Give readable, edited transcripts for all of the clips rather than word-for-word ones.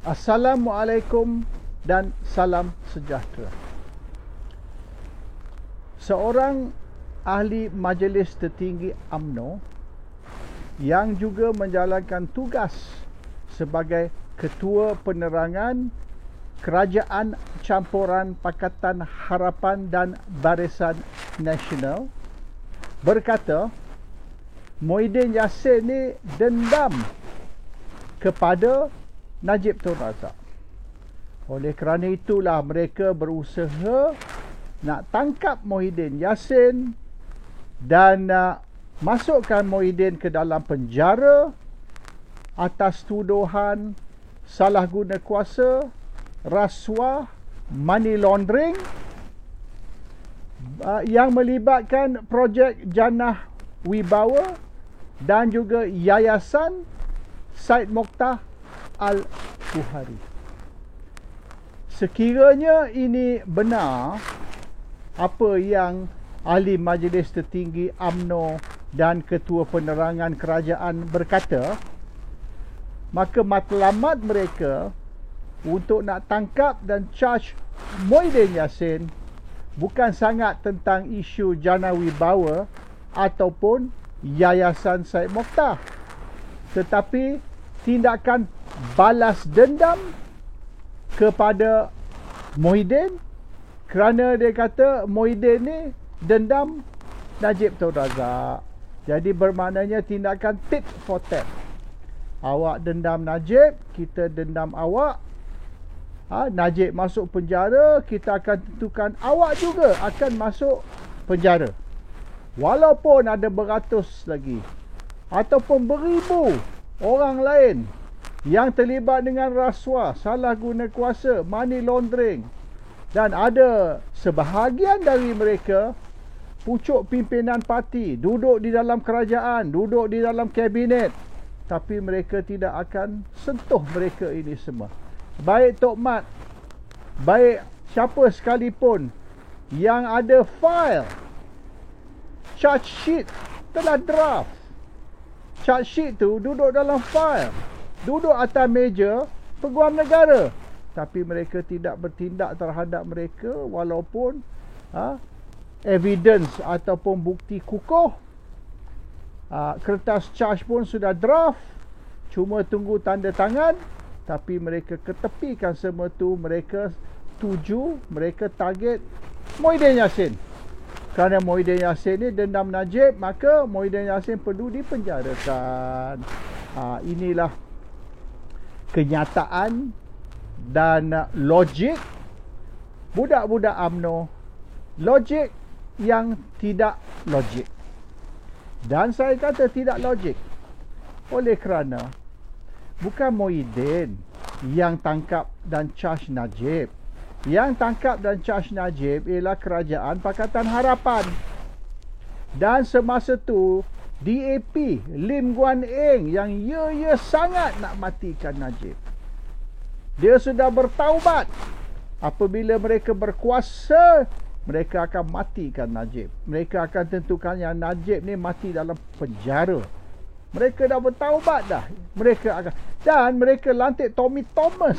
Assalamualaikum dan salam sejahtera. Seorang ahli Majlis Tertinggi UMNO yang juga menjalankan tugas sebagai Ketua Penerangan Kerajaan Campuran Pakatan Harapan dan Barisan Nasional berkata, Muhyiddin Yassin ni dendam kepada Najib Tun Razak. Oleh kerana itulah mereka berusaha nak tangkap Muhyiddin Yassin dan masukkan Muhyiddin ke dalam penjara atas tuduhan salah guna kuasa, rasuah, money laundering yang melibatkan projek Jannah Wibawa dan juga Yayasan Syed Mokhtar Al-Buhari. Sekiranya ini benar apa yang ahli Majlis Tertinggi UMNO dan Ketua Penerangan Kerajaan berkata, maka matlamat mereka untuk nak tangkap dan charge Muhyiddin Yassin bukan sangat tentang isu Jannah Wibawa ataupun Yayasan Syed Mokhtar, tetapi tindakan balas dendam kepada Muhyiddin kerana dia kata Muhyiddin ni dendam Najib Tun Razak. Jadi bermaknanya tindakan tit for tat. Awak dendam Najib, kita dendam awak. Najib masuk penjara, kita akan tentukan awak juga akan masuk penjara. Walaupun ada beratus lagi ataupun beribu orang lain yang terlibat dengan rasuah, salah guna kuasa, money laundering, dan ada sebahagian dari mereka pucuk pimpinan parti, duduk di dalam kerajaan, duduk di dalam kabinet, tapi mereka tidak akan sentuh mereka ini semua. Baik Tok Mat, baik siapa sekalipun yang ada file charge sheet telah draft. Charge sheet tu duduk dalam file, duduk atas meja Peguam Negara, tapi mereka tidak bertindak terhadap mereka walaupun evidence ataupun bukti kukuh. Kertas charge pun sudah draft, cuma tunggu tanda tangan, tapi mereka ketepikan semua tu. Mereka tuju, mereka target Muhyiddin Yassin. Kerana Muhyiddin Yassin ni dendam Najib, maka Muhyiddin Yassin perlu dipenjarakan. Inilah kenyataan dan logik budak-budak UMNO, logik yang tidak logik. Dan saya kata tidak logik oleh kerana bukan Muhyiddin yang tangkap dan charge Najib. Yang tangkap dan charge Najib ialah Kerajaan Pakatan Harapan. Dan semasa tu DAP Lim Guan Eng yang sangat nak matikan Najib. Dia sudah bertaubat. Apabila mereka berkuasa, mereka akan matikan Najib. Mereka akan tentukan yang Najib ni mati dalam penjara. Mereka dah bertaubat dah. Dan mereka lantik Tommy Thomas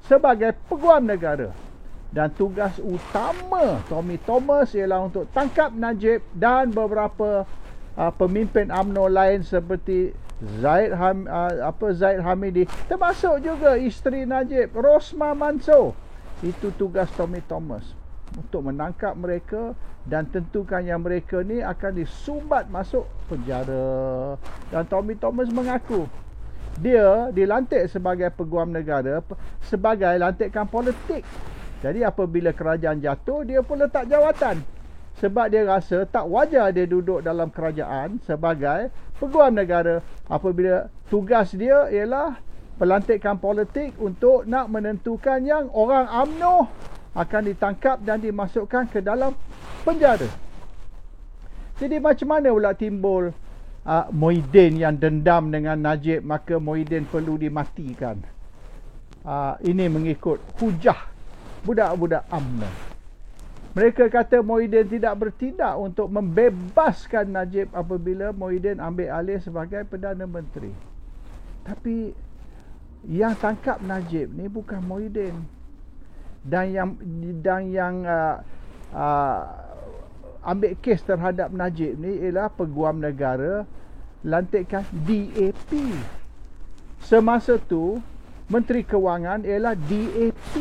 sebagai Peguam Negara. Dan tugas utama Tommy Thomas ialah untuk tangkap Najib dan beberapa pemimpin UMNO lain seperti Zaid Hamidi, termasuk juga isteri Najib, Rosmah Mansor. Itu tugas Tommy Thomas, untuk menangkap mereka dan tentukan yang mereka ni akan disumbat masuk penjara. Dan Tommy Thomas mengaku dia dilantik sebagai Peguam Negara sebagai lantikan politik. Jadi apabila kerajaan jatuh, dia pun letak jawatan. Sebab dia rasa tak wajar dia duduk dalam kerajaan sebagai Peguam Negara apabila tugas dia ialah pelantikan politik untuk nak menentukan yang orang UMNO akan ditangkap dan dimasukkan ke dalam penjara. Jadi macam mana pula timbul Muhyiddin yang dendam dengan Najib, maka Muhyiddin perlu dimatikan? Ini mengikut hujah budak-budak UMNO. Mereka kata Muhyiddin tidak bertindak untuk membebaskan Najib apabila Muhyiddin ambil alih sebagai Perdana Menteri. Tapi yang tangkap Najib ni bukan Muhyiddin. Dan yang ambil kes terhadap Najib ni ialah Peguam Negara lantikan DAP. Semasa tu Menteri Kewangan ialah DAP.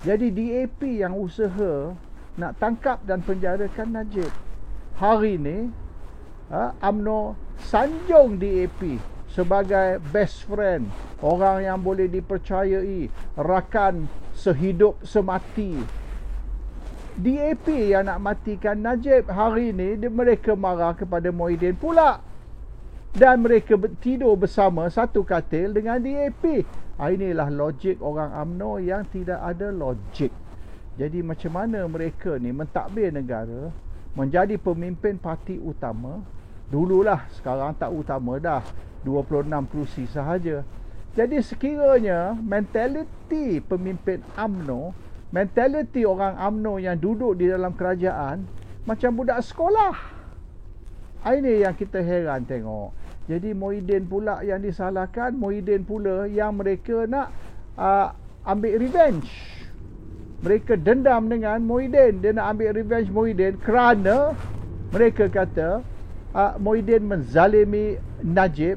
Jadi DAP yang usaha nak tangkap dan penjarakan Najib. Hari ni UMNO sanjung DAP sebagai best friend, orang yang boleh dipercayai, rakan sehidup semati. DAP yang nak matikan Najib, hari ni mereka marah kepada Muhyiddin pula. Dan mereka tidur bersama satu katil dengan DAP. Inilah logik orang UMNO yang tidak ada logik. Jadi macam mana mereka ni mentadbir negara, menjadi pemimpin parti utama. Dululah, sekarang tak utama dah, 26 kerusi sahaja. Jadi sekiranya mentaliti pemimpin UMNO, mentaliti orang UMNO yang duduk di dalam kerajaan macam budak sekolah. Ini yang kita heran tengok. Jadi Muhyiddin pula yang disalahkan, Muhyiddin pula yang mereka nak ambil revenge. Mereka dendam dengan Muhyiddin. Dia nak ambil revenge Muhyiddin kerana mereka kata Muhyiddin menzalimi Najib.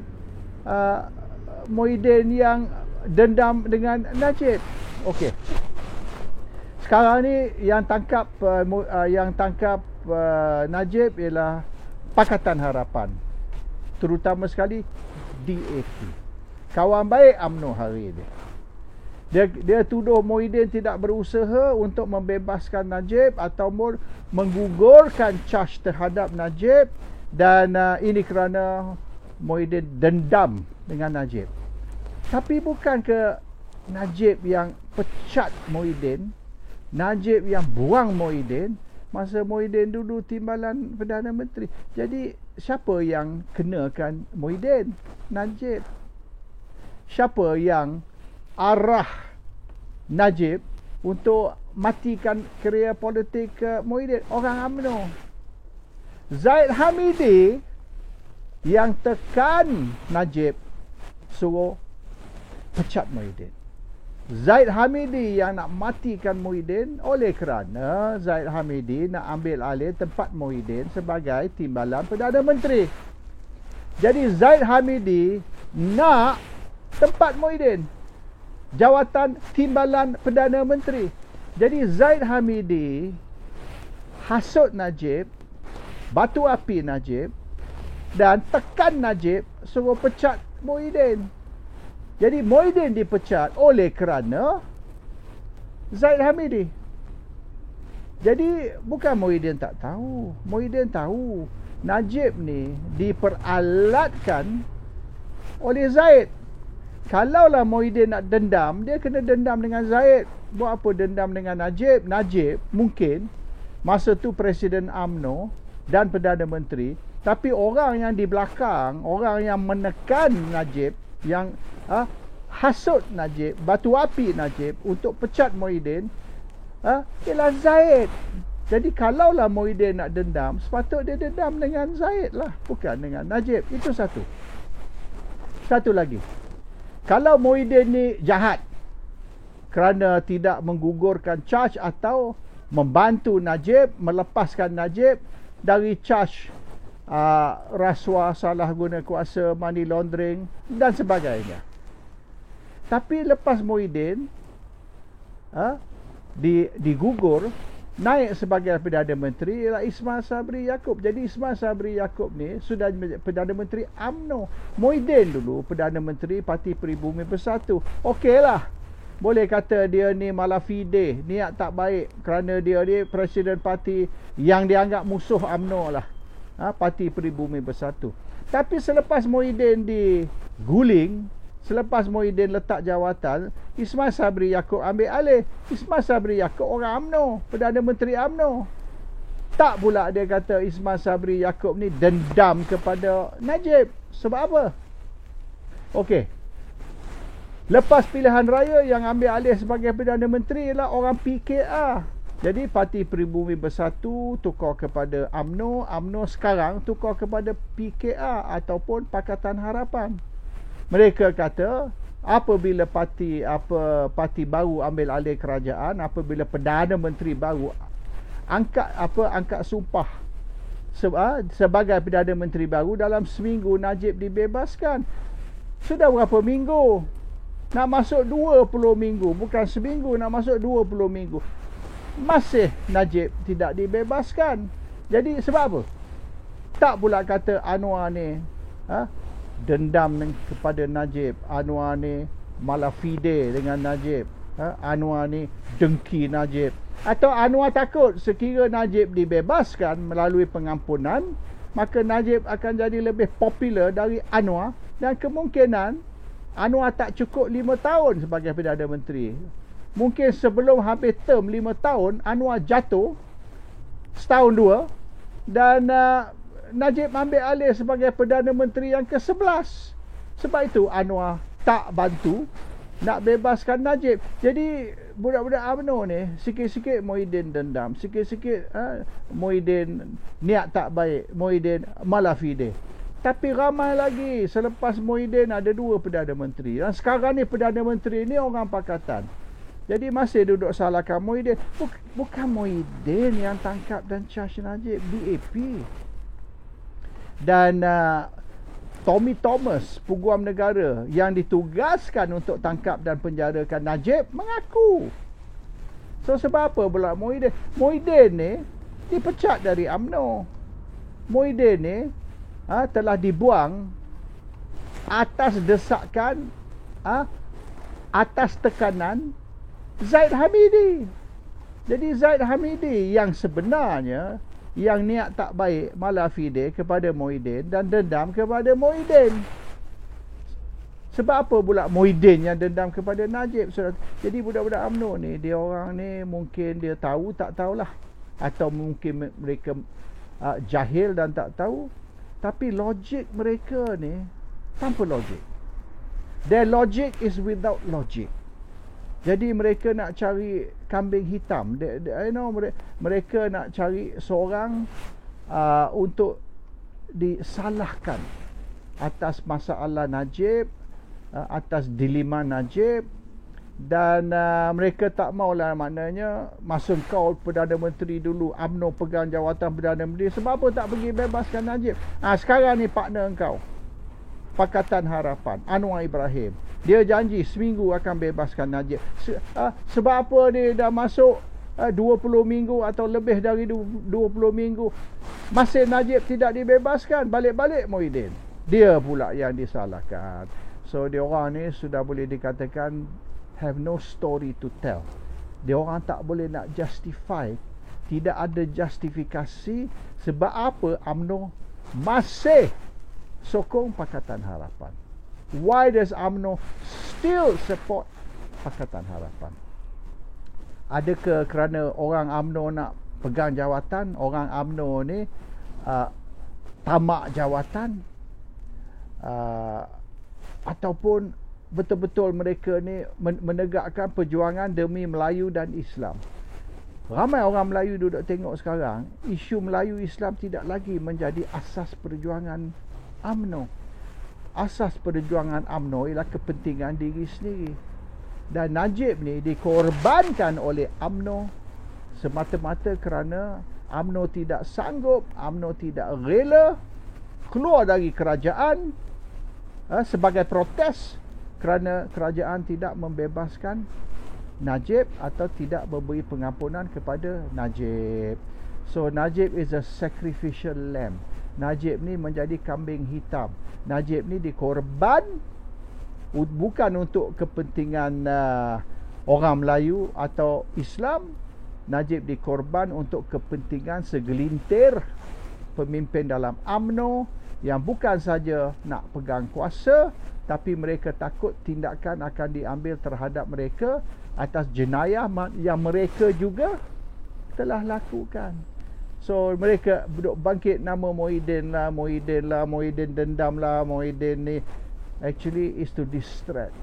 Muhyiddin yang dendam dengan Najib. Okey. Sekarang ni yang tangkap Najib ialah Pakatan Harapan. Terutama sekali DAP. Kawan baik UMNO hari ini. Dia tuduh Muhyiddin tidak berusaha untuk membebaskan Najib ataupun menggugurkan charge terhadap Najib, dan ini kerana Muhyiddin dendam dengan Najib. Tapi bukan ke Najib yang pecat Muhyiddin, Najib yang buang Muhyiddin masa Muhyiddin dulu timbalan Perdana Menteri. Jadi siapa yang kenakan Muhyiddin? Najib. Siapa yang arah Najib untuk matikan kerjaya politik Muhyiddin? Orang UMNO. Zaid Hamidi yang tekan Najib suruh pecat Muhyiddin. Zaid Hamidi yang nak matikan Muhyiddin oleh kerana Zaid Hamidi nak ambil alih tempat Muhyiddin sebagai timbalan Perdana Menteri. Jadi Zaid Hamidi nak tempat Muhyiddin, jawatan timbalan Perdana Menteri. Jadi Zaid Hamidi hasut Najib, batu api Najib, dan tekan Najib suruh pecat Muhyiddin. Jadi Muhyiddin dipecat oleh kerana Zaid Hamidi. Jadi bukan Muhyiddin tak tahu. Muhyiddin tahu Najib ni diperalatkan oleh Zaid. Kalaulah Muhyiddin nak dendam, dia kena dendam dengan Zaid. Buat apa dendam dengan Najib? Najib mungkin masa tu Presiden UMNO dan Perdana Menteri, tapi orang yang di belakang, orang yang menekan Najib, yang hasut Najib, batu api Najib untuk pecat Muhyiddin, ialah Zaid. Jadi kalaulah Muhyiddin nak dendam, sepatutnya dia dendam dengan Zaid lah, bukan dengan Najib. Itu satu. Satu lagi, kalau Muhyiddin ni jahat kerana tidak menggugurkan charge atau membantu Najib, melepaskan Najib dari charge rasuah, salah guna kuasa, money laundering dan sebagainya. Tapi lepas Muhyiddin digugur, naik sebagai Perdana Menteri ialah Ismail Sabri Yaakob. Jadi Ismail Sabri Yaakob ni sudah Perdana Menteri UMNO. Muhyiddin dulu Perdana Menteri Parti Peribumi Bersatu. Okeylah, boleh kata dia ni malafide, niat tak baik kerana dia ni Presiden Parti yang dianggap musuh UMNO lah, Parti Peribumi Bersatu. Tapi selepas Muhyiddin diguling, selepas Muhyiddin letak jawatan, Ismail Sabri Yaakob ambil alih. Ismail Sabri Yaakob orang UMNO, Perdana Menteri UMNO. Tak pula dia kata Ismail Sabri Yaakob ni dendam kepada Najib. Sebab apa? Okey. Lepas pilihan raya, yang ambil alih sebagai Perdana Menteri ialah orang PKR. Jadi Parti Peribumi Bersatu tukar kepada UMNO, UMNO sekarang tukar kepada PKR ataupun Pakatan Harapan. Mereka kata apabila parti baru ambil alih kerajaan, apabila Perdana Menteri baru angkat sumpah sebagai Perdana Menteri baru, dalam seminggu Najib dibebaskan. Sudah berapa minggu? Nak masuk 20 minggu. Bukan seminggu, nak masuk 20 minggu. Masih Najib tidak dibebaskan. Jadi sebab apa? Tak pula kata Anwar ni dendam kepada Najib, Anwar ni malah fide dengan Najib, Anwar ni dengki Najib, atau Anwar takut sekira Najib dibebaskan melalui pengampunan, maka Najib akan jadi lebih popular dari Anwar, dan kemungkinan Anwar tak cukup 5 tahun sebagai Perdana Menteri. Mungkin sebelum habis term 5 tahun Anwar jatuh setahun 2, dan Najib ambil alih sebagai Perdana Menteri yang ke-11. Sebab itu Anwar tak bantu nak bebaskan Najib. Jadi budak-budak UMNO ni sikit-sikit Muhyiddin dendam, sikit-sikit Muhyiddin niat tak baik, Muhyiddin malah fide. Tapi ramai lagi. Selepas Muhyiddin ada 2 Perdana Menteri, dan sekarang ni Perdana Menteri ni orang pakatan. Jadi masih duduk salahkan Muhyiddin. Bukan Muhyiddin yang tangkap dan charge Najib, BAP. Dan Tommy Thomas, Peguam Negara yang ditugaskan untuk tangkap dan penjarakan Najib, mengaku. So sebab apa pula Muhyiddin ni dipecat dari UMNO. Muhyiddin ni telah dibuang atas desakan, atas tekanan Zaid Hamidi. Jadi Zaid Hamidi yang sebenarnya yang niat tak baik malah fide kepada Muhyiddin dan dendam kepada Muhyiddin. Sebab apa pula Muhyiddin yang dendam kepada Najib? Jadi budak-budak UMNO ni, dia orang ni mungkin dia tahu tak tahulah, atau mungkin mereka jahil dan tak tahu, tapi logik mereka ni tanpa logik. Their logic is without logic. Jadi mereka nak cari kambing hitam. Mereka nak cari seorang untuk disalahkan atas masalah Najib, atas dilema Najib, dan mereka tak maulah, maknanya masa kau Perdana Menteri dulu, UMNO pegang jawatan Perdana Menteri, sebab apa tak pergi bebaskan Najib? Sekarang ni partner kau, Pakatan Harapan, Anwar Ibrahim, dia janji seminggu akan bebaskan Najib. Sebab apa dia dah masuk 20 minggu atau lebih dari 20 minggu masih Najib tidak dibebaskan? Balik-balik Muhyiddin, dia pula yang disalahkan. So dia orang ni sudah boleh dikatakan have no story to tell. Dia orang tak boleh nak justify, tidak ada justifikasi sebab apa UMNO masih sokong Pakatan Harapan. Why does UMNO still support Pakatan Harapan? Adakah kerana orang UMNO nak pegang jawatan, orang UMNO ni tamak jawatan, ataupun betul-betul mereka ni menegakkan perjuangan demi Melayu dan Islam? Ramai orang Melayu duduk tengok sekarang, isu Melayu Islam tidak lagi menjadi asas perjuangan UMNO. Asas perjuangan UMNO ialah kepentingan diri sendiri. Dan Najib ni dikorbankan oleh UMNO semata-mata kerana UMNO tidak sanggup, UMNO tidak rela keluar dari kerajaan sebagai protes kerana kerajaan tidak membebaskan Najib atau tidak memberi pengampunan kepada Najib. So Najib is a sacrificial lamb. Najib ni menjadi kambing hitam. Najib ni dikorban bukan untuk kepentingan orang Melayu atau Islam. Najib dikorban untuk kepentingan segelintir pemimpin dalam UMNO yang bukan saja nak pegang kuasa, tapi mereka takut tindakan akan diambil terhadap mereka atas jenayah yang mereka juga telah lakukan. So mereka duduk bangkit nama Muhyiddin lah, Muhyiddin dendam lah, Muhyiddin ni actually is to distract.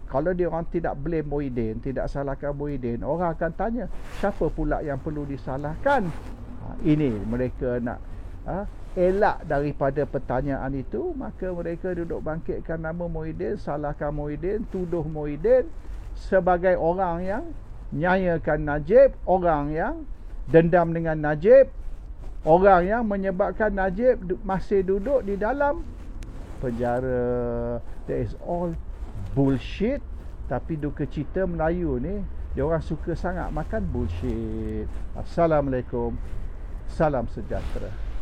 Kalau dia orang tidak blame Muhyiddin, tidak salahkan Muhyiddin, orang akan tanya siapa pula yang perlu disalahkan. Ini mereka nak elak daripada pertanyaan itu, maka mereka duduk bangkitkan nama Muhyiddin, salahkan Muhyiddin, tuduh Muhyiddin sebagai orang yang nyayakan Najib, orang yang dendam dengan Najib, orang yang menyebabkan Najib masih duduk di dalam penjara. That is all bullshit. Tapi duka cita Melayu ni, dia orang suka sangat makan bullshit. Assalamualaikum. Salam sejahtera.